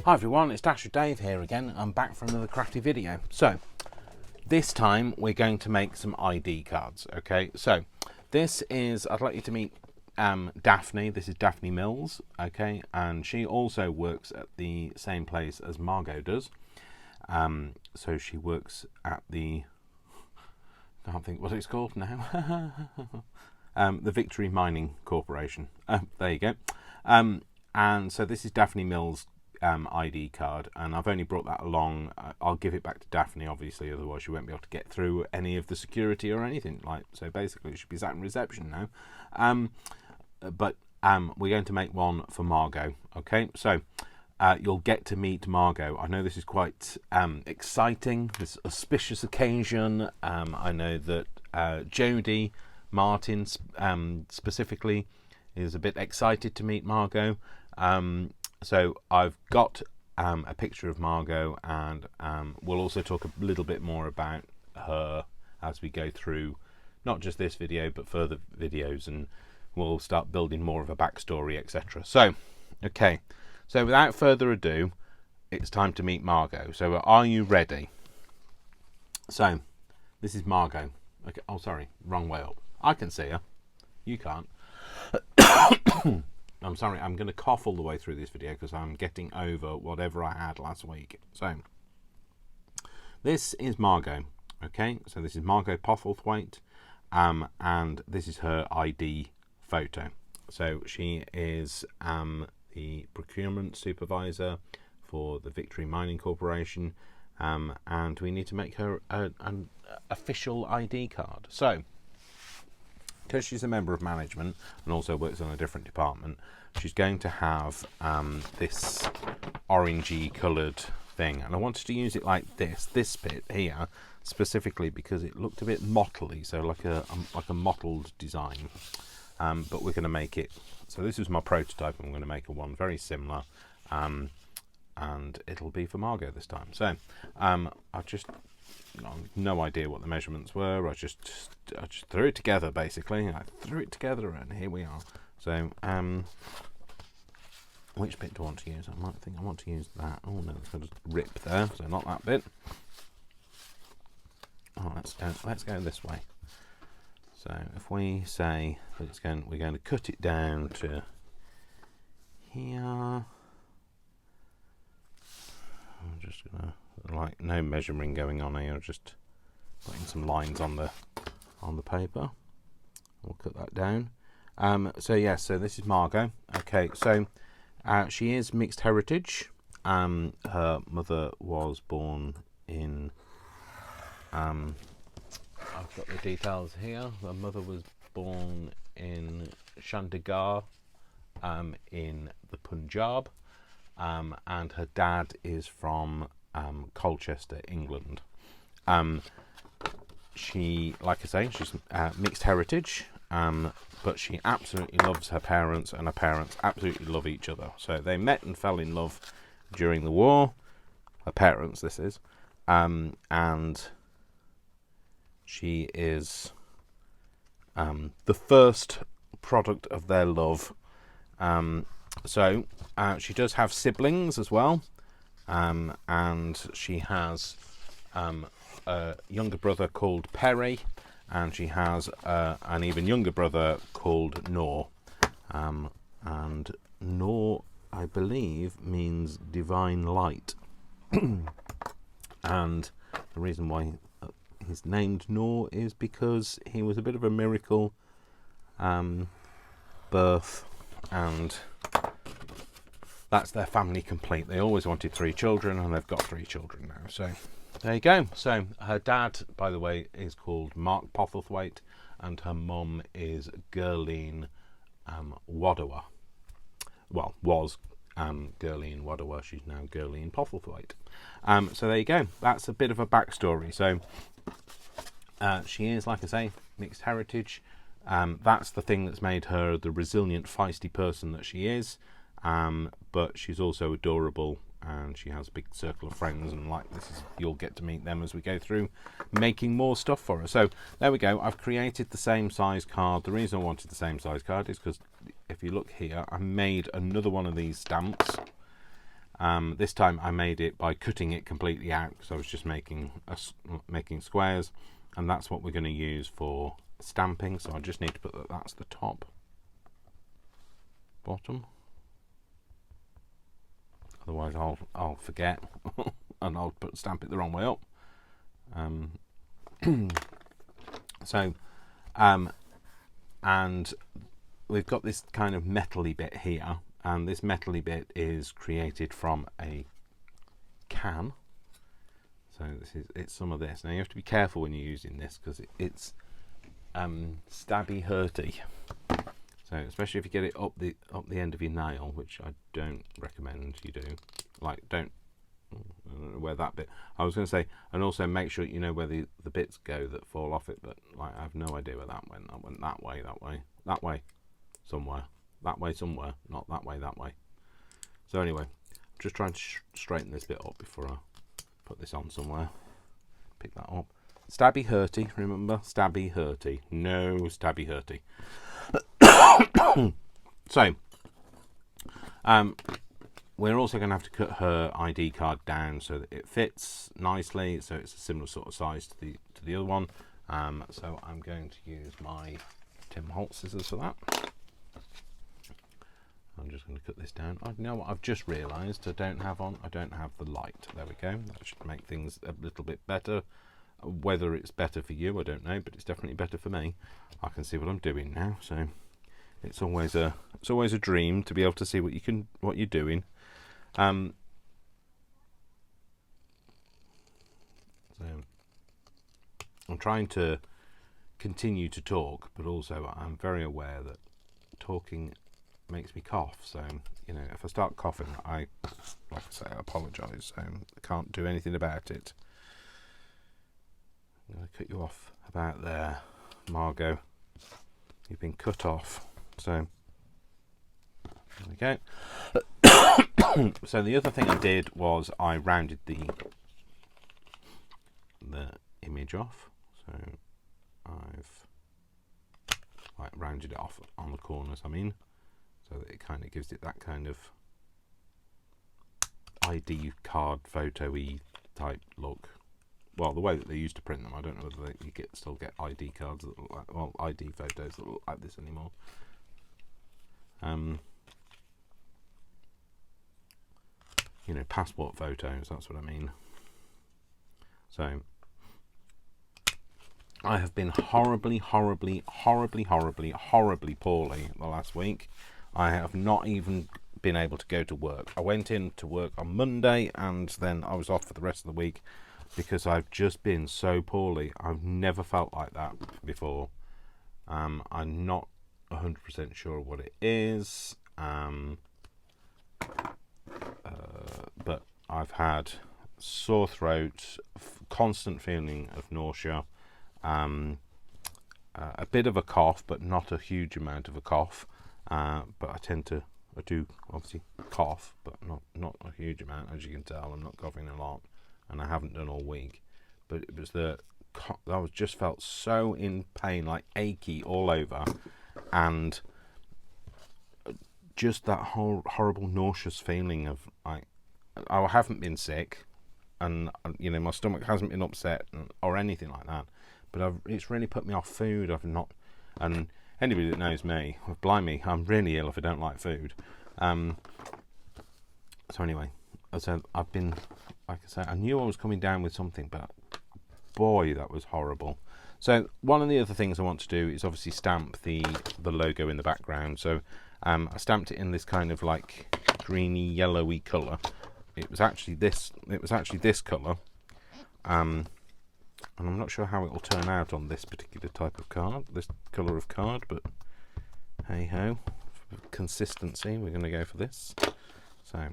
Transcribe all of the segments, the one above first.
Hi everyone, it's Dasher Dave here again. I'm back for another crafty video. So, this time we're going to make some ID cards, okay? So, this is, I'd like you to meet Daphne. This is Daphne Mills, okay? And she also works at the same place as Margo does. So she works at the, I can't think what it's called now. The Victory Mining Corporation. There you go. And so this is Daphne Mills' ID card, and I've only brought that along. I'll give it back to Daphne, obviously, otherwise she won't be able to get through any of the security or anything. So basically it should be sat in reception now. But we're going to make one for Margo. Okay, so you'll get to meet Margo. I know this is quite exciting, this auspicious occasion. I know that Jodie Martin specifically is a bit excited to meet Margo. So I've got a picture of Margo, and we'll also talk a little bit more about her as we go through not just this video but further videos, and we'll start building more of a backstory, etc. So okay, so without further ado, it's time to meet Margo. So are you ready? So this is Margo. Okay, oh sorry, wrong way up. I can see her, you can't. I'm sorry, I'm going to cough all the way through this video because I'm getting over whatever I had last week. So, this is Margo, okay? So this is Margo Postlethwaite, and this is her ID photo. So she is the procurement supervisor for the Victory Mining Corporation, and we need to make her an official ID card. So, because she's a member of management and also works on a different department, she's going to have this orangey coloured thing, and I wanted to use it like this bit here specifically because it looked a bit mottly, so like a mottled design. But we're going to make it. So this is my prototype. I'm going to make one very similar, and it'll be for Margo this time. So no idea what the measurements were. I just threw it together, basically. I threw it together and here we are. So which bit do I want to use? I might think I want to use that. Oh no, it's going to rip there, so not that bit. Oh, let's go this way. So if we say that we're going to cut it down to here. I'm just gonna, like, no measuring going on here, just putting some lines on the paper. We'll cut that down. So yes, so this is Margo. Okay, so she is mixed heritage. Her mother was born in I've got the details here. Her mother was born in Chandigarh in the Punjab, and her dad is from Colchester, England. She, like I say, she's mixed heritage, but she absolutely loves her parents, and her parents absolutely love each other. So they met and fell in love during the war. Her parents, this is, and she is the first product of their love. So she does have siblings as well, and she has a younger brother called Perry, and she has an even younger brother called Noor. And Noor, I believe, means divine light. And the reason why he's named Noor is because he was a bit of a miracle birth, and that's their family complete. They always wanted 3 children, and they've got 3 children now. So there you go. So her dad, by the way, is called Mark Postlethwaite, and her mum is Gurleen Wadawa. Well, was Gurleen Wadawa. She's now Gurleen Postlethwaite. So there you go. That's a bit of a backstory. So she is, like I say, mixed heritage. That's the thing that's made her the resilient, feisty person that she is. But she's also adorable, and she has a big circle of friends, and like this is, you'll get to meet them as we go through making more stuff for her. So there we go. I've created the same size card. The reason I wanted the same size card is because if you look here, I made another one of these stamps, This time I made it by cutting it completely out because I was just making squares, and that's what we're going to use for stamping. So I just need to put that's the top, bottom. Otherwise I'll forget and I'll stamp it the wrong way up. And we've got this kind of metally bit here, and this metally bit is created from a can. So it's some of this. Now you have to be careful when you're using this because it's stabby hurty. So especially if you get it up the end of your nail, which I don't recommend you do. Like I don't know where that bit. I was going to say, and also make sure you know where the bits go that fall off it. But like I have no idea where that went. That went that way, somewhere, that way, somewhere, not that way. So anyway, I'm just trying to straighten this bit up before I put this on somewhere. Pick that up. Stabby hurty. Remember, stabby hurty. No stabby hurty. So, we're also going to have to cut her ID card down so that it fits nicely, so it's a similar sort of size to the other one. So I'm going to use my Tim Holtz scissors for that. I'm just going to cut this down. You know what? I've just realised I don't have the light. There we go. That should make things a little bit better. Whether it's better for you, I don't know, but it's definitely better for me. I can see what I'm doing now, so it's always a dream to be able to see what you're doing. So I'm trying to continue to talk, but also I'm very aware that talking makes me cough. So you know, if I start coughing, I apologise. I can't do anything about it. I'm going to cut you off about there, Margo. You've been cut off. So there we go. So the other thing I did was I rounded the image off. So I've rounded it off on the corners, so that it kind of gives it that kind of ID card photo-y type look. Well, the way that they used to print them, I don't know whether you still get ID cards that look like, well, ID photos that look like this anymore. You know, passport photos, that's what I mean. So I have been horribly poorly the last week. I have not even been able to go to work. I went in to work on Monday and then I was off for the rest of the week because I've just been so poorly. I've never felt like that before. I'm not 100% sure what it is, but I've had sore throat, constant feeling of nausea, a bit of a cough, but not a huge amount of a cough. But I do obviously cough, but not a huge amount, as you can tell. I'm not coughing a lot, and I haven't done all week. But it was I just felt so in pain, like achy all over, and just that whole horrible nauseous feeling of like I haven't been sick, and you know my stomach hasn't been upset or anything like that. But it's really put me off food. And anybody that knows me, blimey, I'm really ill if I don't like food. So anyway, so I've been, like I say, I knew I was coming down with something, but boy, that was horrible. So one of the other things I want to do is obviously stamp the logo in the background. So I stamped it in this kind of like greeny yellowy colour. It was actually this colour. And I'm not sure how it will turn out on this particular type of card, this colour of card, but hey ho, for consistency, we're going to go for this. So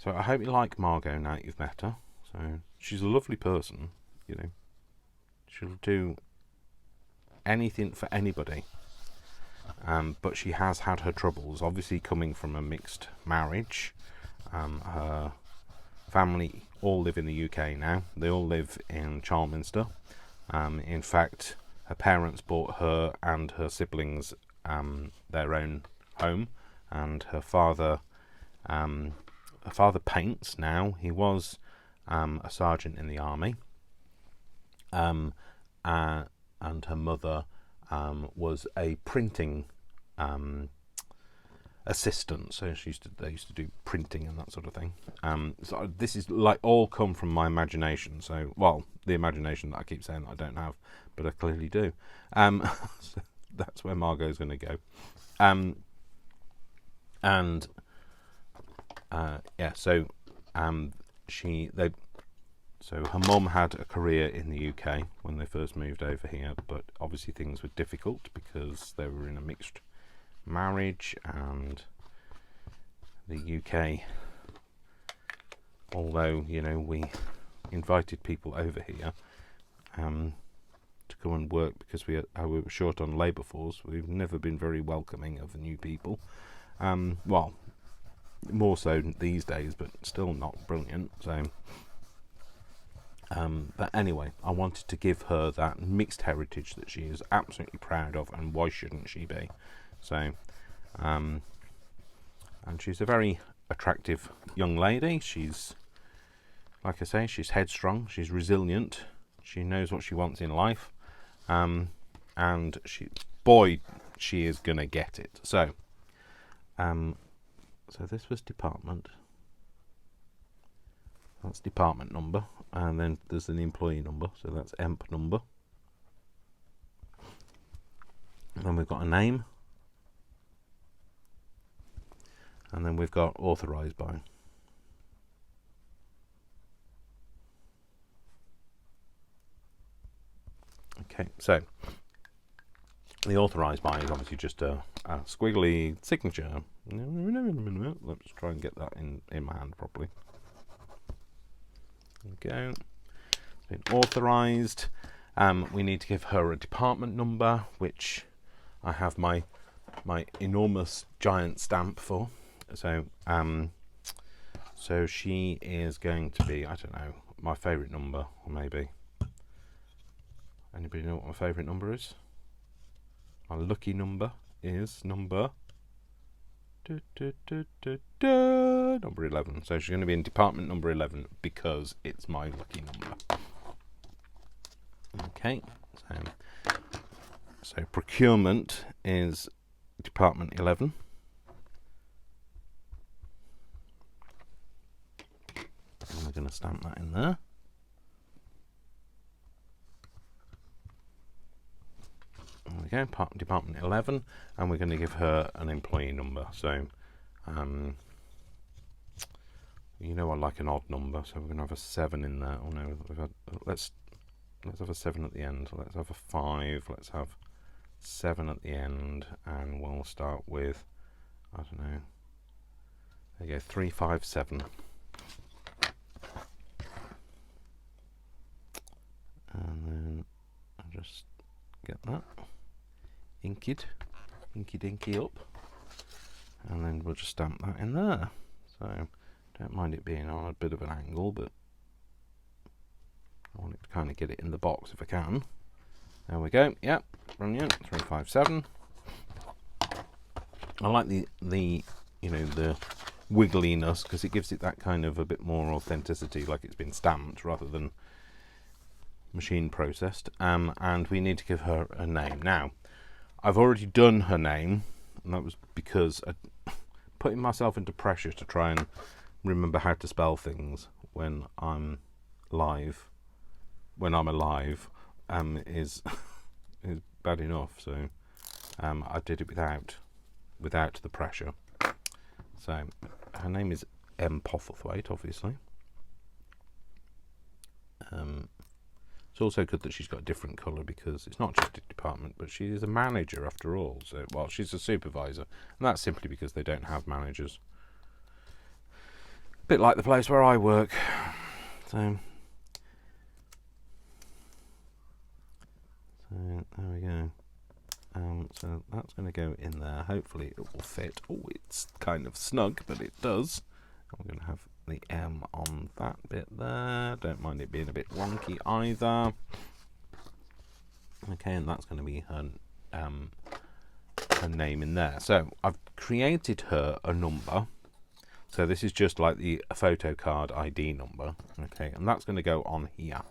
I hope you like Margo now that you've met her. So she's a lovely person, you know. She'll do anything for anybody. But she has had her troubles, obviously coming from a mixed marriage. Her family all live in the UK now. They all live in Charminster. In fact, her parents bought her and her siblings their own home, and her father Her father paints now. He was a sergeant in the army, and her mother was a printing assistant. So they used to do printing and that sort of thing. So this is like all come from my imagination. So, well, the imagination that I keep saying that I don't have, but I clearly do. So that's where Margot's going to go. So her mum had a career in the UK when they first moved over here, but obviously things were difficult because they were in a mixed marriage, and the UK, although, you know, we invited people over here to come and work because we were short on labour force, we've never been very welcoming of the new people. Well, more so these days, but still not brilliant. So but anyway, I wanted to give her that mixed heritage that she is absolutely proud of, and why shouldn't she be? So and she's a very attractive young lady. She's, like I say, she's headstrong, she's resilient, she knows what she wants in life, and she is gonna get it. So so this was department. That's department number, and then there's an employee number, so that's EMP number. And then we've got a name, and then we've got authorised by. Okay, so the authorised by is obviously just a squiggly signature. Let's try and get that in my hand properly. There we go. It's been authorised. We need to give her a department number, which I have my enormous giant stamp for. So so she is going to be, I don't know, my favourite number, or maybe. Anybody know what my favourite number is? My lucky number is number number 11. So she's going to be in department number 11 because it's my lucky number. Okay, so procurement is department 11. And we're going to stamp that in there. There we go, department 11, and we're going to give her an employee number. So you know, I like an odd number, so we're going to have a 7 in there. Oh no, let's have a 7 at the end. So let's have a 5. Let's have 7 at the end, and we'll start with, I don't know. There you go, 357. And then I'll just get that inky dinky up, and then we'll just stamp that in there. So don't mind it being on a bit of an angle, but I want it to kind of get it in the box if I can. There we go. Yep, brilliant. 357. I like the you know, the wiggliness, because it gives it that kind of a bit more authenticity, like it's been stamped rather than machine processed. And we need to give her a name. Now, I've already done her name, and that was because putting myself into pressure to try and remember how to spell things when I'm alive is bad enough. So I did it without the pressure. So her name is M. Postlethwaite, obviously. It's also good that she's got a different colour, because it's not just a department, but she is a manager after all. So, well, she's a supervisor, and that's simply because they don't have managers. A bit like the place where I work. So there we go. So that's going to go in there. Hopefully it will fit. Oh, it's kind of snug, but it does. I'm going to have the M on that bit there. Don't mind it being a bit wonky either. Okay, and that's going to be her name in there. So I've created her a number. So this is just like the photo card ID number, okay, and that's going to go on here.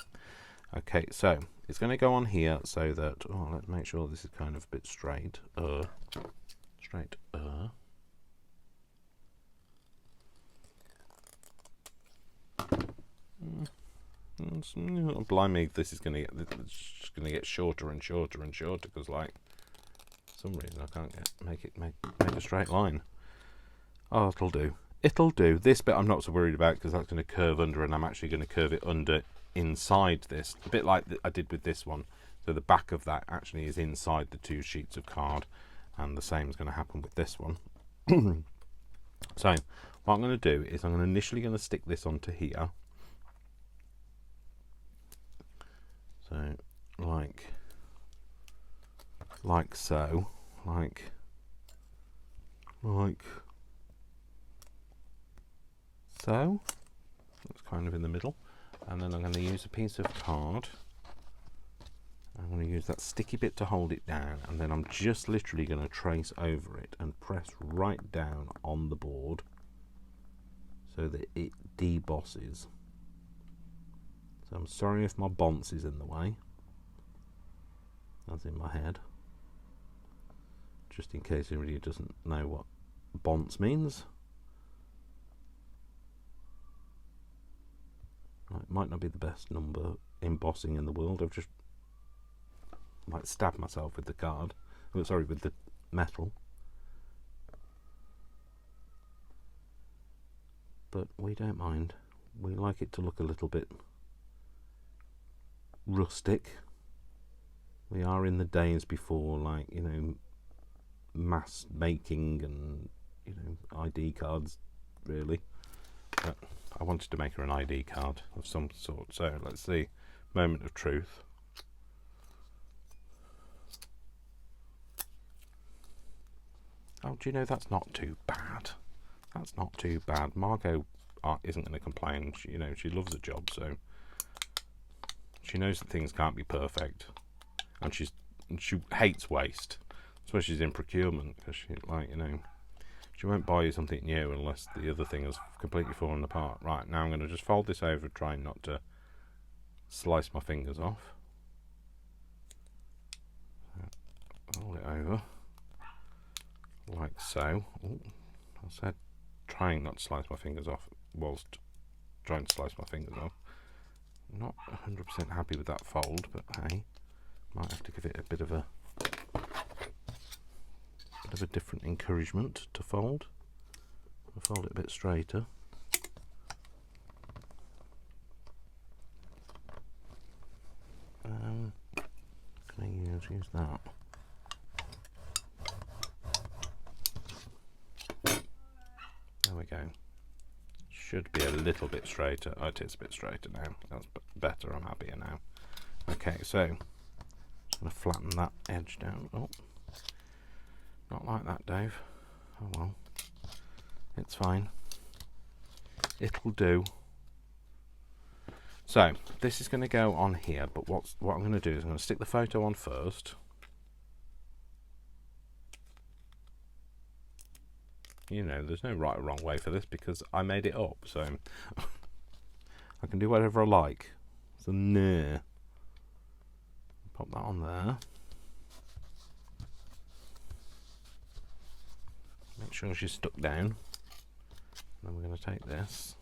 Okay, so it's going to go on here so that, oh, let's make sure this is kind of a bit straight. Straight. Blimey, this is going to get shorter and shorter and shorter because, like, for some reason I can't make a straight line. Oh, it'll do. It'll do. This bit I'm not so worried about because that's going to curve under, and I'm actually going to curve it under inside this, a bit like I did with this one. So the back of that actually is inside the 2 sheets of card, and the same is going to happen with this one. So what I'm going to do is I'm initially going to stick this onto here. So like so, like so. That's kind of in the middle. And then I'm going to use a piece of card. I'm going to use that sticky bit to hold it down, and then I'm just literally going to trace over it and press right down on the board so that it debosses. So I'm sorry if my bonce is in the way. That's in my head. Just in case anybody doesn't know what bonce means. It might not be the best number embossing in the world. I've just might stab myself with the card. Oh, sorry, with the metal. But we don't mind. We like it to look a little bit rustic. We are in the days before, like, you know, mass making and, you know, ID cards, really. But I wanted to make her an ID card of some sort. So let's see. Moment of truth. Oh, do you know, that's not too bad. That's not too bad. Margo isn't going to complain. She, you know, she loves a job, so she knows that things can't be perfect, and she hates waste. That's why she's in procurement, because she, like, you know, she won't buy you something new unless the other thing has completely fallen apart. Right, now I'm going to just fold this over, trying not to slice my fingers off. Fold it over like so. Ooh, I said trying not to slice my fingers off whilst trying to slice my fingers off. Not 100% happy with that fold, but hey, might have to give it a bit of a different encouragement to fold. I'll fold it a bit straighter. Can I use that? There we go. Should be a little bit straighter. Oh, it is a bit straighter now. That's better. I'm happier now. Okay, so just going to flatten that edge down. Oh, not like that, Dave. Oh well, it's fine. It'll do. So this is going to go on here, but what I'm going to do is I'm going to stick the photo on first. You know, there's no right or wrong way for this because I made it up, so I can do whatever I like. So nah. Pop that on there. Make sure she's stuck down. Then we're going to take this.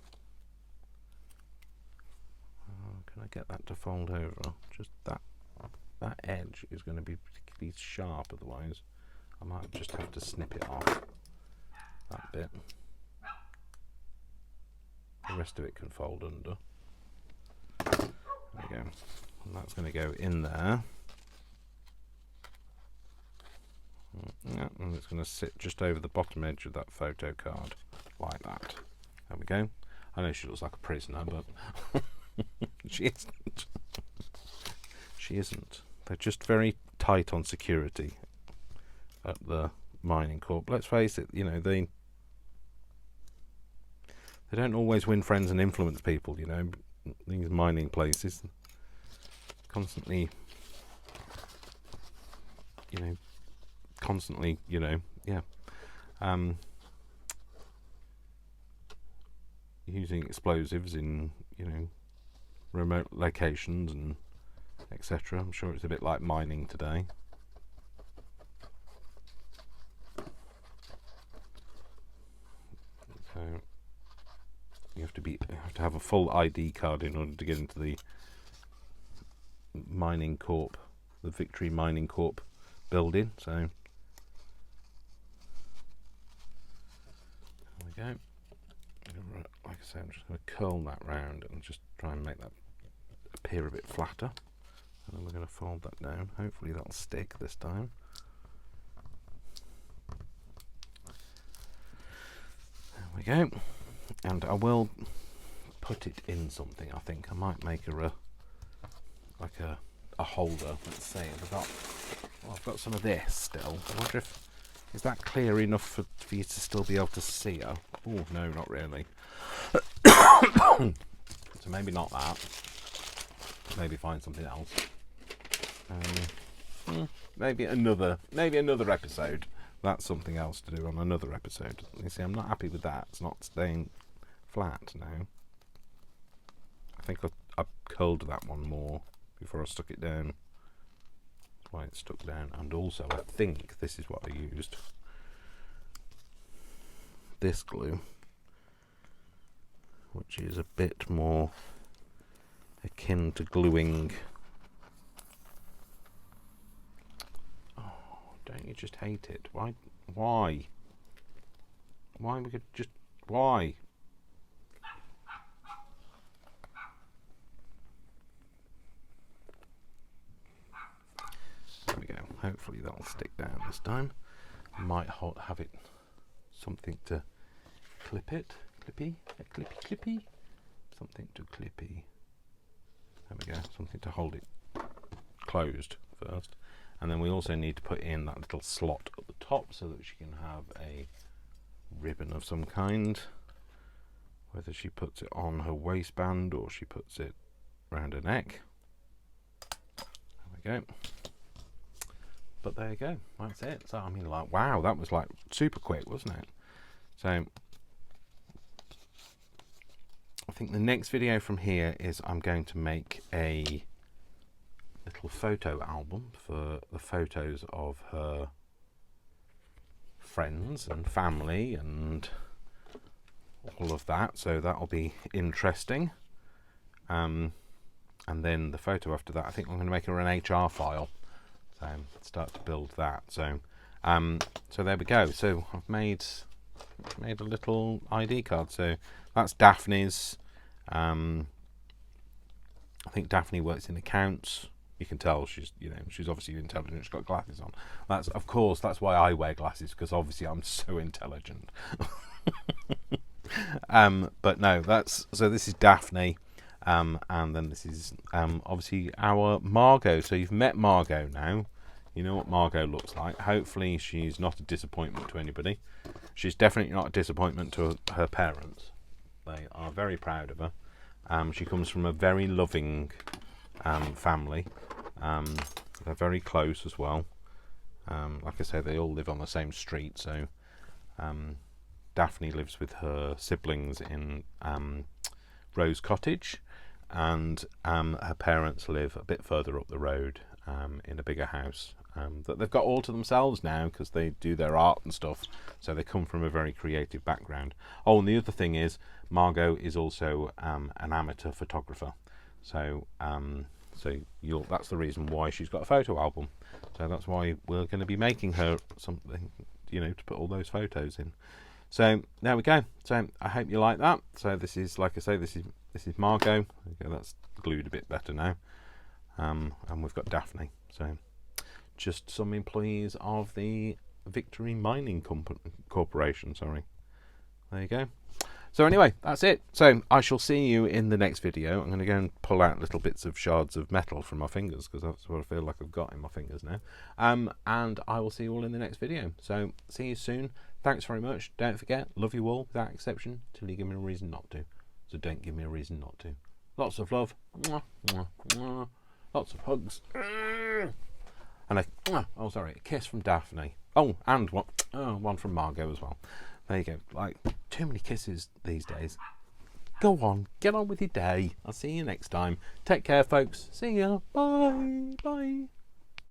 Can I get that to fold over? Just that edge is going to be particularly sharp, otherwise I might just have to snip it off. That bit. The rest of it can fold under. There we go. And that's going to go in there. Yeah, and it's going to sit just over the bottom edge of that photo card, like that. There we go. I know she looks like a prisoner, but she isn't. She isn't. They're just very tight on security at the mining corp. Let's face it, you know, they don't always win friends and influence people, you know, these mining places. Constantly, yeah. using explosives in, you know, remote locations and etc. I'm sure it's a bit like mining today. So you have to have a full ID card in order to get into the mining corp, the Victory Mining Corp building. So there we go. Like I say, I'm just going to curl that round and just try and make that appear a bit flatter. And then we're going to fold that down. Hopefully that'll stick this time. There we go. And I will put it in something. I think I might make a holder. Let's see. I've got some of this still. I wonder if is that clear enough for you to still be able to see her? Oh no, not really. So maybe not that. Maybe find something else. Maybe another episode. That's something else to do on another episode. You see, I'm not happy with that. It's not staying flat now. I think I curled that one more before I stuck it down. That's why it's stuck down. And also, I think this is what I used. This glue, which is a bit more akin to gluing. Oh, don't you just hate it? Why? Why we could just why? There we go. Hopefully that'll stick down this time. Might have it something to clip it. Clippy. Something to clippy. There we go. Something to hold it closed first. And then we also need to put in that little slot at the top so that she can have a ribbon of some kind. Whether she puts it on her waistband or she puts it around her neck. There we go. But there you go. That's it. So I mean, like, wow, that was like super quick, wasn't it? So I think the next video from here is I'm going to make a little photo album for the photos of her friends and family and all of that, so that'll be interesting. And then the photo after that, I think I'm going to make her an HR file, so start to build that. So so there we go. So I've made a little ID card. So that's Daphne's. I think Daphne works in accounts. You can tell she's obviously intelligent. She's got glasses on. That's why I wear glasses, because obviously I'm so intelligent. But no, so this is Daphne, and then this is obviously our Margo. So you've met Margo now. You know what Margo looks like. Hopefully she's not a disappointment to anybody. She's definitely not a disappointment to her parents. They are very proud of her. She comes from a very loving family. They're very close as well. Like I say, they all live on the same street. So Daphne lives with her siblings in Rose Cottage, and her parents live a bit further up the road in a bigger house that they've got all to themselves now because they do their art and stuff. So they come from a very creative background. Oh, and the other thing is, Margo is also an amateur photographer. So that's the reason why she's got a photo album. So that's why we're going to be making her something, to put all those photos in. So there we go. So I hope you like that. So this is, like I say, this is Margo. Okay, that's glued a bit better now. And we've got Daphne. So just some employees of the Victory Mining Corporation. Sorry. There you go. So anyway, that's it. So I shall see you in the next video. I'm going to go and pull out little bits of shards of metal from my fingers, because that's what I feel like I've got in my fingers now. And I will see you all in the next video. So see you soon. Thanks very much. Don't forget, love you all without exception till you give me a reason not to. So don't give me a reason not to. Lots of love. Mwah, mwah, mwah. Lots of hugs. And a kiss from Daphne. Oh, and one from Margo as well. There you go. Like, too many kisses these days. go on, get on with your day. I'll see you next time. Take care, folks. See ya. Bye. Bye.